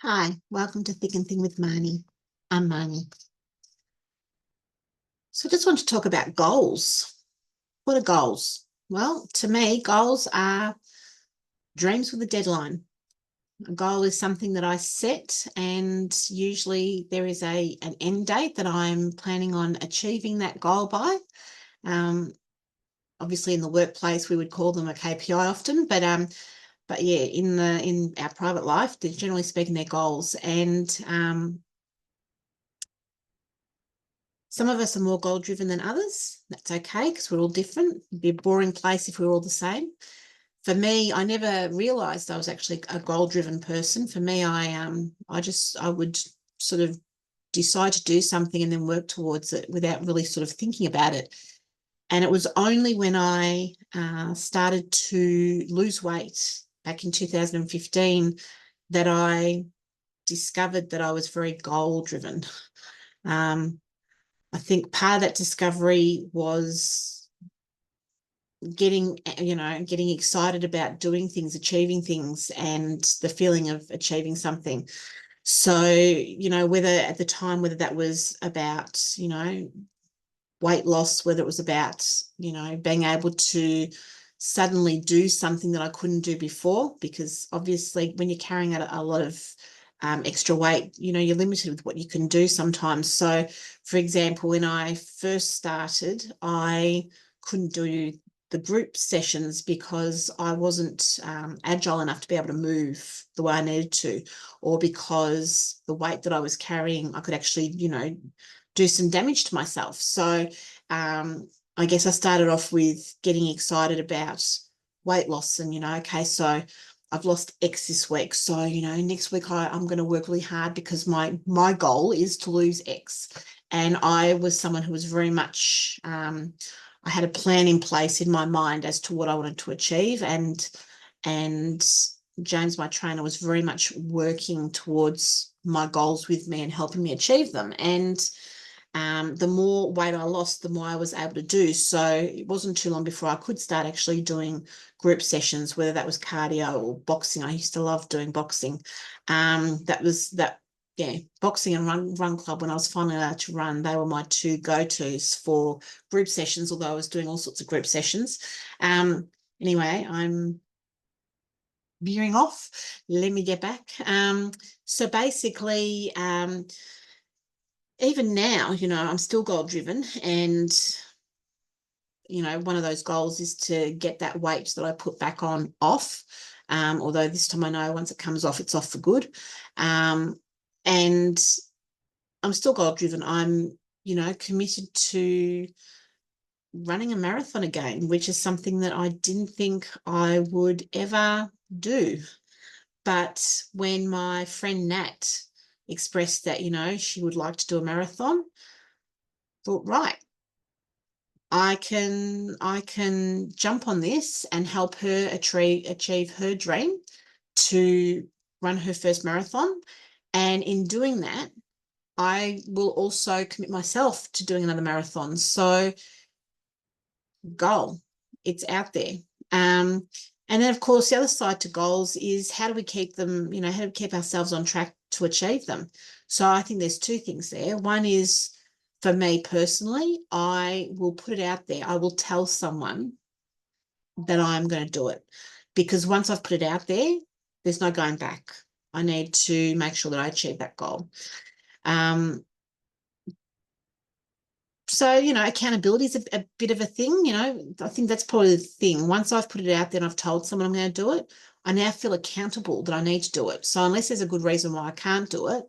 Hi, welcome to Thick and Thin with Marnie. I'm Marnie. So I just want to talk about goals. What are goals? Well, to me, goals are dreams with a deadline. A goal is something that I set, and usually there is an end date that I'm planning on achieving that goal by. Um, Obviously, in the workplace, we would call them a KPI often, but yeah, in our private life, they're generally speaking, they're goals. And some of us are more goal driven than others. That's okay because we're all different. It'd be a boring place if we were all the same. For me, I never realized I was actually a goal driven person. For me, I would sort of decide to do something and then work towards it without really sort of thinking about it. And it was only when I started to lose weight back in 2015 that I discovered that I was very goal driven. Um, I think part of that discovery was getting excited about doing things, achieving things, and the feeling of achieving something. So, whether at the time, whether that was about, weight loss, whether it was about, being able to suddenly do something that I couldn't do before, because obviously when you're carrying out a lot of extra weight, you're limited with what you can do sometimes. So, for example, when I first started, I couldn't do the group sessions because I wasn't agile enough to be able to move the way I needed to, or because the weight that I was carrying, I could actually, do some damage to myself. So I guess I started off with getting excited about weight loss and, okay, so I've lost X this week. So, next week I'm going to work really hard because my goal is to lose X. And I was someone who was very much, I had a plan in place in my mind as to what I wanted to achieve. And James, my trainer, was very much working towards my goals with me and helping me achieve them. And the more weight I lost, the more I was able to do. So it wasn't too long before I could start actually doing group sessions, whether that was cardio or boxing. I used to love doing boxing. Yeah, boxing and run club. When I was finally allowed to run, they were my two go-tos for group sessions, although I was doing all sorts of group sessions. Anyway, I'm veering off. Let me get back. So basically, even now, I'm still goal driven, and one of those goals is to get that weight that I put back on off. Although this time I know once it comes off, it's off for good. And I'm still goal driven. I'm, committed to running a marathon again, which is something that I didn't think I would ever do. But when my friend Nat expressed that, she would like to do a marathon, thought, right, I can jump on this and help her achieve her dream to run her first marathon. And in doing that, I will also commit myself to doing another marathon. So goal, it's out there. And then of course the other side to goals is how do we keep them, how do we keep ourselves on track to achieve them? So I think there's two things there. One is for me personally, I will put it out there. I will tell someone that I'm going to do it because once I've put it out there, there's no going back. I need to make sure that I achieve that goal. Um, so, accountability is a bit of a thing. I think that's probably the thing. Once I've put it out there and I've told someone I'm going to do it, I now feel accountable that I need to do it. So unless there's a good reason why I can't do it,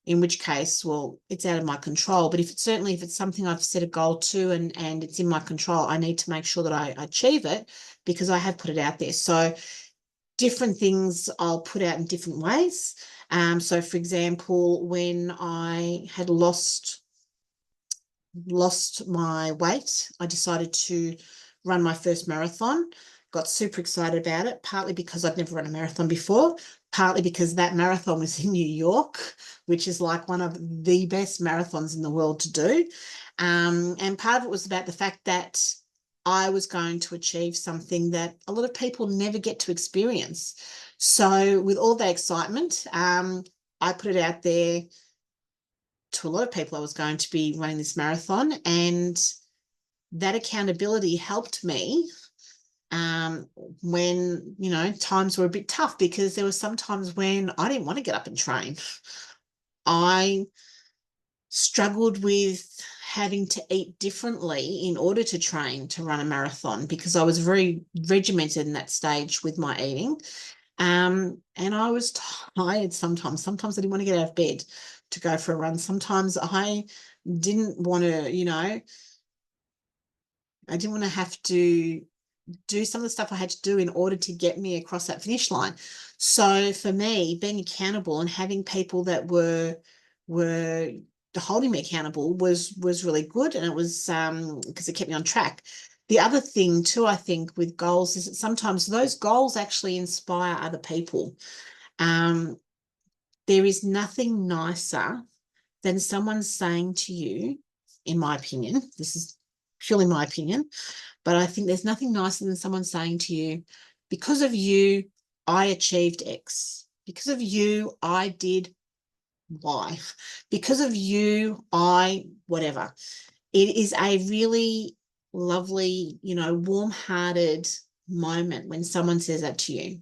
in which case, well, it's out of my control. But if it's something I've set a goal to and it's in my control, I need to make sure that I achieve it because I have put it out there. So different things I'll put out in different ways. So for example, when I had lost my weight, I decided to run my first marathon. Got super excited about it, partly because I'd never run a marathon before, partly because that marathon was in New York, which is like one of the best marathons in the world to do. And part of it was about the fact that I was going to achieve something that a lot of people never get to experience. So with all that excitement, I put it out there to a lot of people I was going to be running this marathon, and that accountability helped me when, you know, times were a bit tough, because there were some times when I didn't want to get up and train. I struggled with having to eat differently in order to train to run a marathon, because I was very regimented in that stage with my eating. And I was tired sometimes. Sometimes I didn't want to get out of bed to go for a run. Sometimes I didn't want to, you know, I didn't want to have to do some of the stuff I had to do in order to get me across that finish line. So for me, being accountable and having people that were holding me accountable was really good, and it was because it kept me on track. The other thing too, I think, with goals is that sometimes those goals actually inspire other people. Um, there is nothing nicer than someone saying to you, in my opinion, this is purely my opinion, but I think there's nothing nicer than someone saying to you, because of you, I achieved X. Because of you, I did Y. Because of you, I whatever. It is a really lovely, you know, warm-hearted moment when someone says that to you.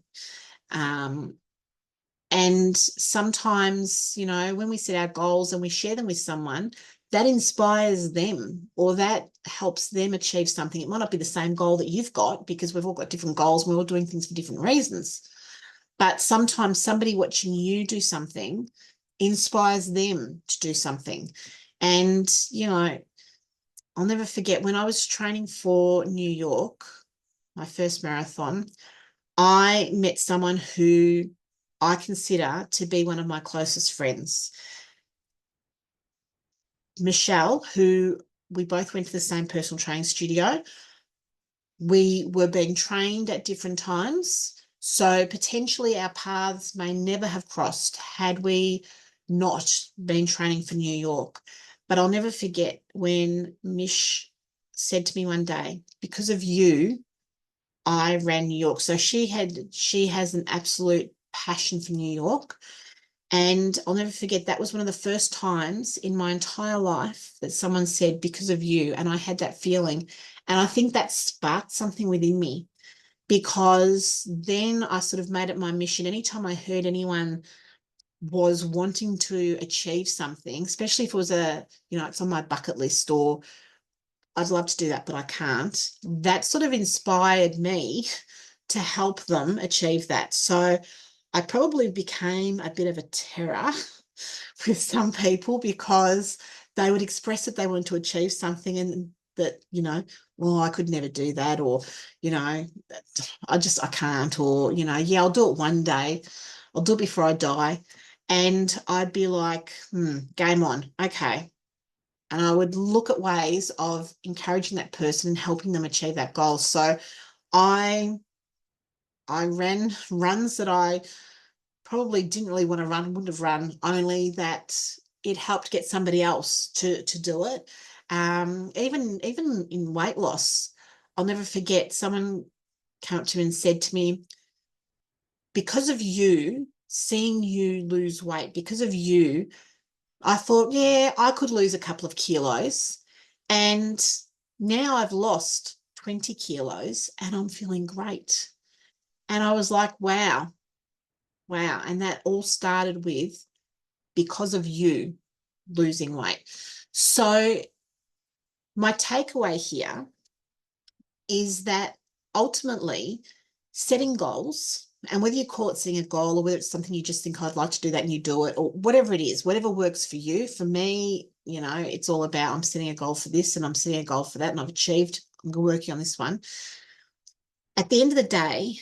Um, and sometimes, you know, when we set our goals and we share them with someone, that inspires them, or that helps them achieve something. It might not be the same goal that you've got, because we've all got different goals. We're all doing things for different reasons. But sometimes somebody watching you do something inspires them to do something. And, you know, I'll never forget when I was training for New York, my first marathon, I met someone who I consider to be one of my closest friends, Michelle, who we both went to the same personal training studio. We were being trained at different times, so potentially our paths may never have crossed had we not been training for New York. But I'll never forget when Mish said to me one day, because of you, I ran New York. So she has an absolute passion for New York. And I'll never forget, that was one of the first times in my entire life that someone said, because of you. And I had that feeling. And I think that sparked something within me, because then I sort of made it my mission. Anytime I heard anyone was wanting to achieve something, especially if it was you know, it's on my bucket list, or I'd love to do that, but I can't, that sort of inspired me to help them achieve that. So I probably became a bit of a terror with some people, because they would express that they wanted to achieve something, and that, you know, well, I could never do that, or, you know, I can't, or, you know, yeah, I'll do it one day. I'll do it before I die. And I'd be like, game on. Okay. And I would look at ways of encouraging that person and helping them achieve that goal. So I I ran runs that I probably didn't really want to run, wouldn't have run, only that it helped get somebody else to do it. Even in weight loss, I'll never forget, someone came up to me and said to me, because of you, seeing you lose weight, because of you, I thought, yeah, I could lose a couple of kilos. And now I've lost 20 kilos and I'm feeling great. And I was like, wow, wow. And that all started with, because of you losing weight. So my takeaway here is that ultimately setting goals, and whether you call it setting a goal, or whether it's something you just think, I'd like to do that, and you do it, or whatever it is, whatever works for you. For me, you know, it's all about, I'm setting a goal for this and I'm setting a goal for that, and I've achieved, I'm working on this one. At the end of the day,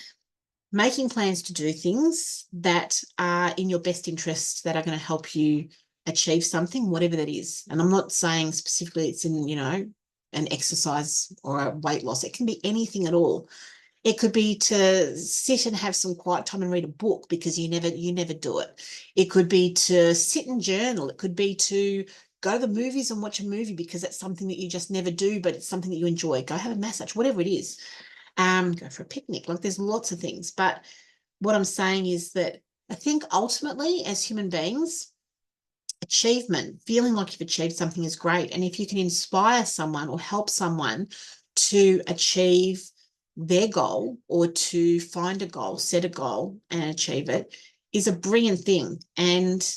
making plans to do things that are in your best interest, that are going to help you achieve something, whatever that is. And I'm not saying specifically it's in, you know, an exercise or a weight loss. It can be anything at all. It could be to sit and have some quiet time and read a book, because you never do it. It could be to sit and journal. It could be to go to the movies and watch a movie, because that's something that you just never do, but it's something that you enjoy. Go have a massage, whatever it is. Go for a picnic. Like, there's lots of things. But what I'm saying is that I think ultimately, as human beings, achievement, feeling like you've achieved something is great. And if you can inspire someone or help someone to achieve their goal or to find a goal, set a goal and achieve it, is a brilliant thing. And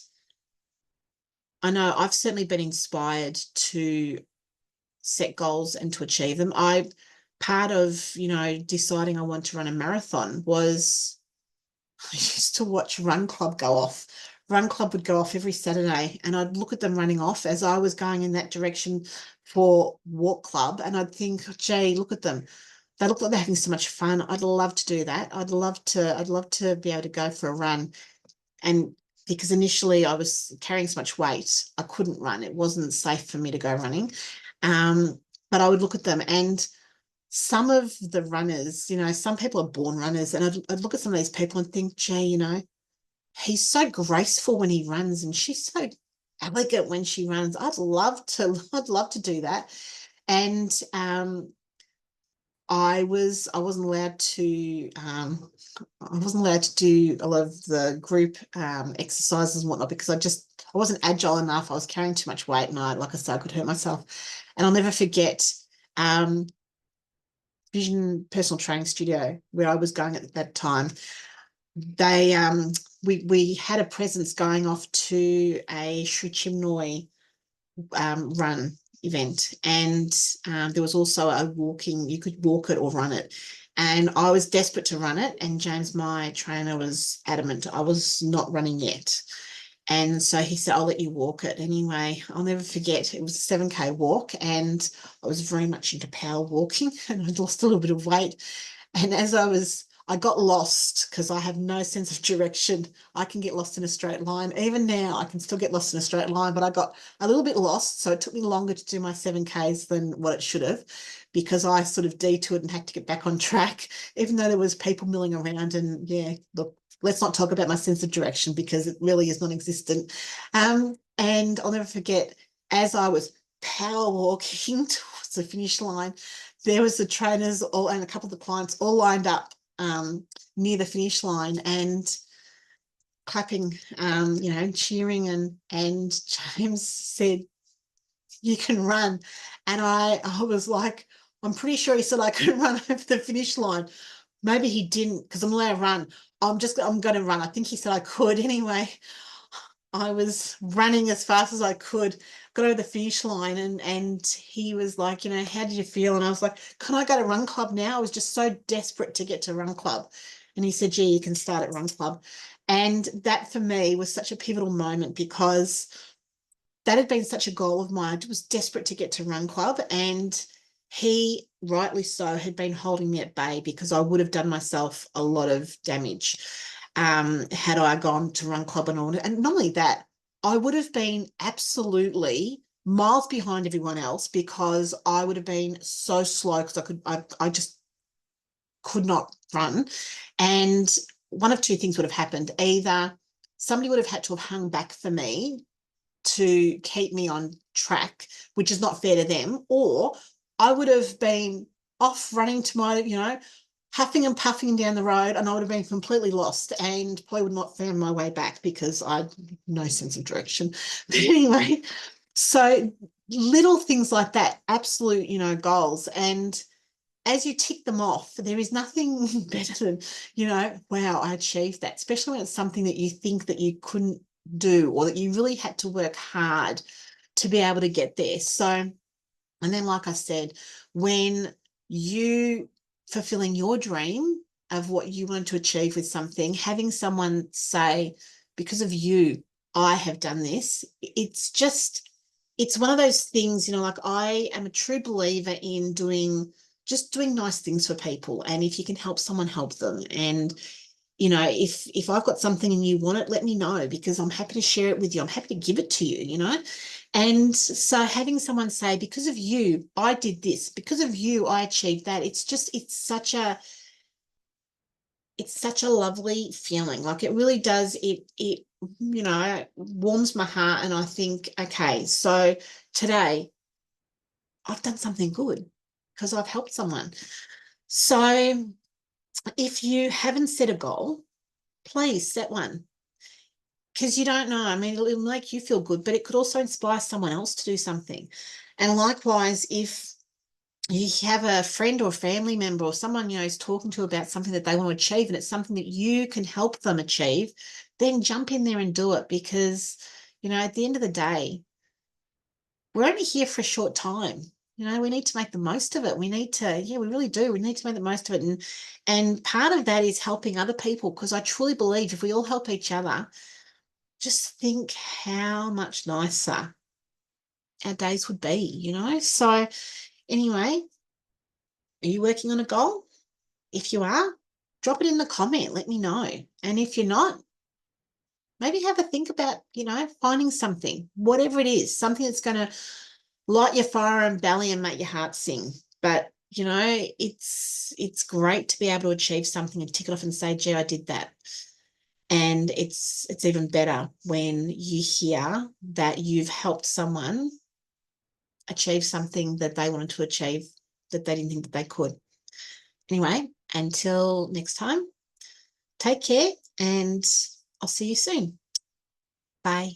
I know I've certainly been inspired to set goals and to achieve them. Part of, deciding I want to run a marathon was I used to watch Run Club go off. Run Club would go off every Saturday, and I'd look at them running off as I was going in that direction for Walk Club, and I'd think, gee, look at them. They look like they're having so much fun. I'd love to do that. I'd love to be able to go for a run. And because initially I was carrying so much weight, I couldn't run. It wasn't safe for me to go running. But I would look at them, and some of the runners, some people are born runners, and I'd look at some of these people and think, gee, he's so graceful when he runs, and she's so elegant when she runs. I'd love to do that. And I wasn't allowed to do a lot of the group exercises and whatnot because I wasn't agile enough. I was carrying too much weight, and like I said, I could hurt myself. And I'll never forget Vision Personal Training Studio where I was going at that time. They we had a presence going off to a Sri Chinmoy run event, and there was also a walking, you could walk it or run it, and I was desperate to run it, and James, my trainer, was adamant I was not running yet. And so he said, I'll let you walk it. Anyway, I'll never forget, it was a 7K walk, and I was very much into power walking, and I'd lost a little bit of weight. And I got lost because I have no sense of direction. I can get lost in a straight line. Even now, I can still get lost in a straight line, but I got a little bit lost. So it took me longer to do my 7Ks than what it should have because I sort of detoured and had to get back on track, even though there was people milling around. And yeah, look, let's not talk about my sense of direction because it really is non-existent. And I'll never forget, as I was power walking towards the finish line, there was the trainers all and a couple of the clients all lined up near the finish line and clapping, cheering, and James said, "You can run," and I was like, I'm pretty sure he said I could run over the finish line. Maybe he didn't because I'm allowed to run. I'm going to run. I think he said I could anyway. I was running as fast as I could, got over the finish line, and he was like, how did you feel? And I was like, can I go to Run Club now? I was just so desperate to get to Run Club. And he said, gee, you can start at Run Club. And that for me was such a pivotal moment because that had been such a goal of mine. I was desperate to get to Run Club, and he, rightly so, had been holding me at bay because I would have done myself a lot of damage had I gone to Run Club and all. And not only that, I would have been absolutely miles behind everyone else because I would have been so slow because I just could not run. And one of two things would have happened. Either somebody would have had to have hung back for me to keep me on track, which is not fair to them, or I would have been off running to my, huffing and puffing down the road, and I would have been completely lost and probably would not found my way back because I had no sense of direction. But anyway, so little things like that, absolute, goals. And as you tick them off, there is nothing better than, wow, I achieved that, especially when it's something that you think that you couldn't do or that you really had to work hard to be able to get there. So, and then, like I said, when you fulfilling your dream of what you want to achieve with something, having someone say, because of you, I have done this, it's one of those things, like I am a true believer in just doing nice things for people. And if you can help someone, help them. And if I've got something and you want it, let me know because I'm happy to share it with you. I'm happy to give it to you. And so having someone say, because of you, I did this, because of you, I achieved that. It's such a lovely feeling. Like it really does. It warms my heart. And I think, okay, so today I've done something good because I've helped someone. So if you haven't set a goal, please set one. because you don't know. I mean, it'll make you feel good, but it could also inspire someone else to do something. And likewise, if you have a friend or family member or someone, is talking to about something that they want to achieve and it's something that you can help them achieve, then jump in there and do it because, at the end of the day, we're only here for a short time. We need to make the most of it. We need to, yeah, we really do. We need to make the most of it. And part of that is helping other people because I truly believe if we all help each other, just think how much nicer our days would be. So anyway, are you working on a goal? If you are, drop it in the comment, let me know. And if you're not, maybe have a think about, finding something, whatever it is, something that's going to light your fire and belly and make your heart sing. But, it's great to be able to achieve something and tick it off and say, gee, I did that. And it's even better when you hear that you've helped someone achieve something that they wanted to achieve that they didn't think that they could. Anyway, until next time, take care and I'll see you soon. Bye.